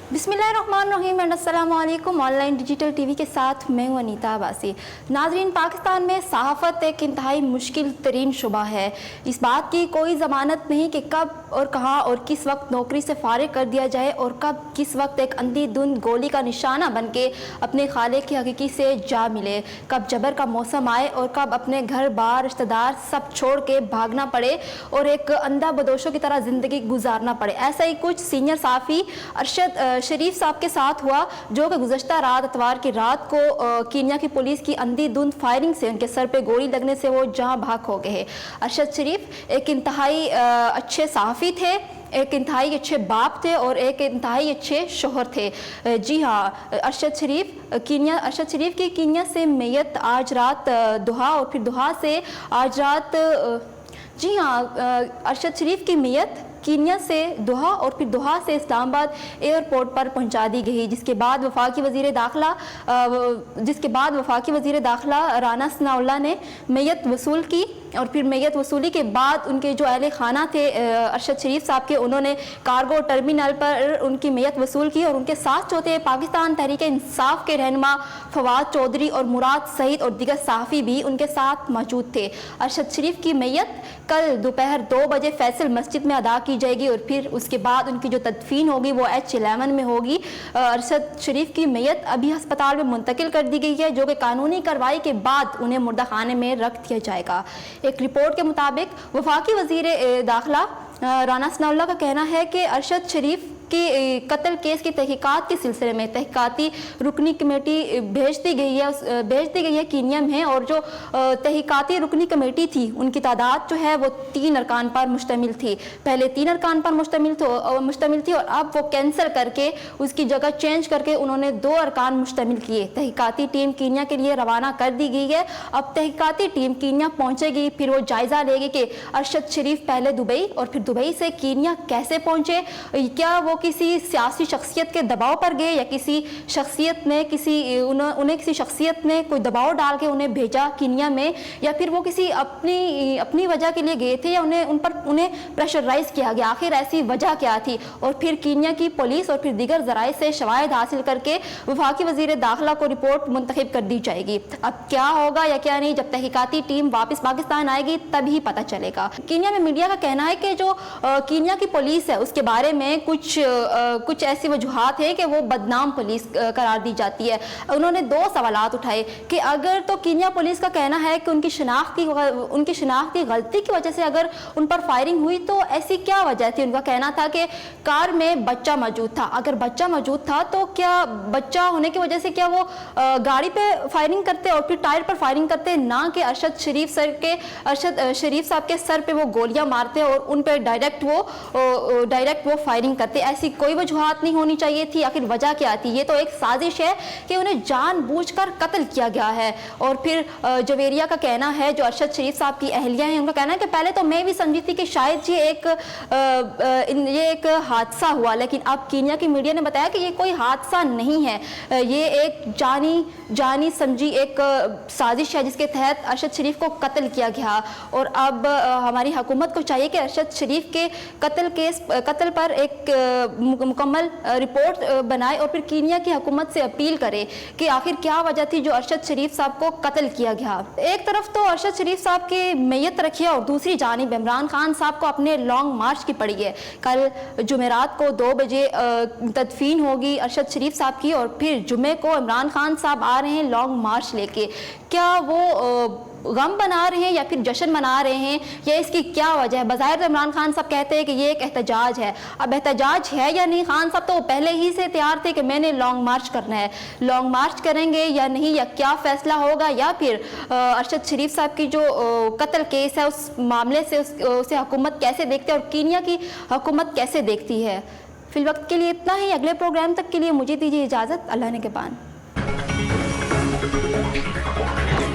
बिस्मिल्लाहिर्रहमानिर्रहीम एंड अस्सलाम वालेकुम। ऑनलाइन डिजिटल टीवी के साथ मैं हूं अनीता अब्बासी। नाजरीन, पाकिस्तान में सहाफ़त एक इंतहाई मुश्किल तरीन शुबा है। इस बात की कोई ज़मानत नहीं कि कब और कहाँ और किस वक्त नौकरी से फारिग कर दिया जाए और कब किस वक्त एक अंधी-धुंध गोली का निशाना बन के अपने खालिक की हकीकी से जा मिले, कब जबर का मौसम आए और कब अपने घर बार रिश्तेदार सब छोड़ के भागना पड़े और एक अंधा बदोशों की तरह ज़िंदगी गुजारना पड़े। ऐसा ही कुछ सीनियर साफ़ी अरशद शरीफ साहब के साथ हुआ, जो कि गुज़श्ता रात इतवार की रात को कीनिया की पुलिस की अंधी-धुंध फायरिंग से उनके सर पे गोली लगने से वो जहां भाग हो गए हैं। अरशद शरीफ एक इंतहाई अच्छे सहाफ़ी थे, एक इंतहाई अच्छे बाप थे और एक इंतहाई अच्छे शोहर थे। जी हाँ, अरशद शरीफ की कीनिया से मैयत आज रात दोहा और फिर दोहा से आज रात जी हाँ, अरशद शरीफ की मैयत कीनिया से दोहा और फिर दोहा से इस्लामाबाद एयरपोर्ट पर पहुंचा दी गई, जिसके बाद वफाकी वज़ीर दाखिला राना सनाउल्लाह ने मैयत वसूल की और फिर मैयत वसूली के बाद उनके जो अहले खाना थे अरशद शरीफ साहब के, उन्होंने कार्गो टर्मिनल पर उनकी मैयत वसूल की और उनके साथ जो थे पाकिस्तान तहरीक इंसाफ के रहनुमा फवाद चौधरी और मुराद सईद और दीगर सहाफ़ी भी उनके साथ मौजूद थे। अरशद शरीफ की मैयत कल दोपहर 2 बजे फैसल मस्जिद में अदा की जाएगी और फिर उसके बाद उनकी जो तदफीन होगी वो H11 में होगी। अरशद शरीफ की मैयत अभी अस्पताल में मुंतकिल कर दी गई है, जो कि कानूनी कार्रवाई के बाद उन्हें मुर्दा खाने में रख दिया जाएगा। एक रिपोर्ट के मुताबिक वफाकी वज़ीर दाखिला राना सनाउल्लाह का कहना है कि अरशद शरीफ कि कत्ल केस की तहकीकात के सिलसिले में तहकीकाती रुकनी कमेटी भेज दी गई है कीनिया में, और जो तहकीकाती रुकनी कमेटी थी उनकी तादाद जो है वो 3 अरकान पर मुश्तमिल थी। पहले 3 अरकान पर मुश्तमिल थी और अब वो कैंसिल करके उसकी जगह चेंज करके उन्होंने 2 अरकान मुश्तमिल किए। तहकीकाती टीम कीनिया के लिए रवाना कर दी गई है। अब तहकीकाती टीम कीनिया पहुँचेगी, फिर वो जायज़ा लेगी कि अरशद शरीफ पहले दुबई और फिर दुबई से कीनिया कैसे पहुँचे, क्या वो किसी सियासी शख्सियत के दबाव पर गए या किसी शख्सियत ने कोई दबाव डाल के उन्हें भेजा कीनिया में, या फिर वो किसी अपनी वजह के लिए गए थे या उन्हें प्रेशराइज किया गया, आखिर ऐसी वजह क्या थी। और फिर कीनिया की पुलिस और फिर दीगर ज़राए से शवाहिद हासिल करके वफाकी वज़ीर दाखिला को रिपोर्ट मुंतखब कर दी जाएगी। अब क्या होगा या क्या नहीं, जब तहकीकाती टीम वापस पाकिस्तान आएगी तभी पता चलेगा। कीनिया में मीडिया का कहना है कि जो कीनिया की पुलिस है उसके बारे में कुछ ऐसी वजूहात है कि वो बदनाम पुलिस करार दी जाती है। उन्होंने 2 सवालात उठाए कि अगर तो कीनिया पुलिस का कहना है कि उनकी शनाख्त की गलती की वजह से अगर उन पर फायरिंग हुई तो ऐसी क्या वजह थी। उनका कहना था कि कार में बच्चा मौजूद था, अगर बच्चा मौजूद था तो क्या बच्चा होने की वजह से क्या वो गाड़ी पे फायरिंग करते और फिर टायर पर फायरिंग करते, ना कि अरशद शरीफ साहब के सर पे वो गोलियां मारते और उन पर डायरेक्ट वो फायरिंग करते। ऐसी कोई वजूहात नहीं होनी चाहिए थी। आखिर वजह क्या थी? ये तो एक साजिश है कि उन्हें जानबूझकर कत्ल किया गया है। और फिर जवेरिया का कहना है, जो अरशद शरीफ साहब की अहलिया हैं, उनका कहना है कि पहले तो मैं भी समझी थी कि शायद ये एक हादसा हुआ, लेकिन अब कीनिया की मीडिया ने बताया कि ये कोई हादसा नहीं है, ये एक जानी समझी एक साजिश है जिसके तहत अरशद शरीफ को कत्ल किया गया। और अब हमारी हुकूमत को चाहिए कि अरशद शरीफ के कत्ल पर एक मुकम्मल रिपोर्ट बनाए और फिर कीनिया की हुकूमत से अपील करे कि आखिर क्या वजह थी जो अरशद शरीफ साहब को कत्ल किया गया। एक तरफ तो अरशद शरीफ साहब की मैयत रखी है और दूसरी जानिब इमरान खान साहब को अपने लॉन्ग मार्च की पड़ी है। कल जुमेरात को 2 बजे तदफीन होगी अरशद शरीफ साहब की और फिर जुमे को इमरान खान साहब आ रहे हैं लॉन्ग मार्च लेके। क्या वो गम बना रहे हैं या फिर जश्न मना रहे हैं, या इसकी क्या वजह है? बज़ाहिर इमरान खान साहब कहते हैं कि ये एक एहतजाज है। अब एहतजाज है या नहीं, खान साहब तो पहले ही से तैयार थे कि मैंने लॉन्ग मार्च करना है। लॉन्ग मार्च करेंगे या नहीं, या क्या फैसला होगा, या फिर अरशद शरीफ साहब की जो कत्ल केस है उस मामले से उसे हुकूमत कैसे देखती है और कीनिया की हुकूमत कैसे देखती है। फिल वक्त के लिए इतना ही। अगले प्रोग्राम तक के लिए मुझे दीजिए इजाज़त। अल्लाह ने के बान।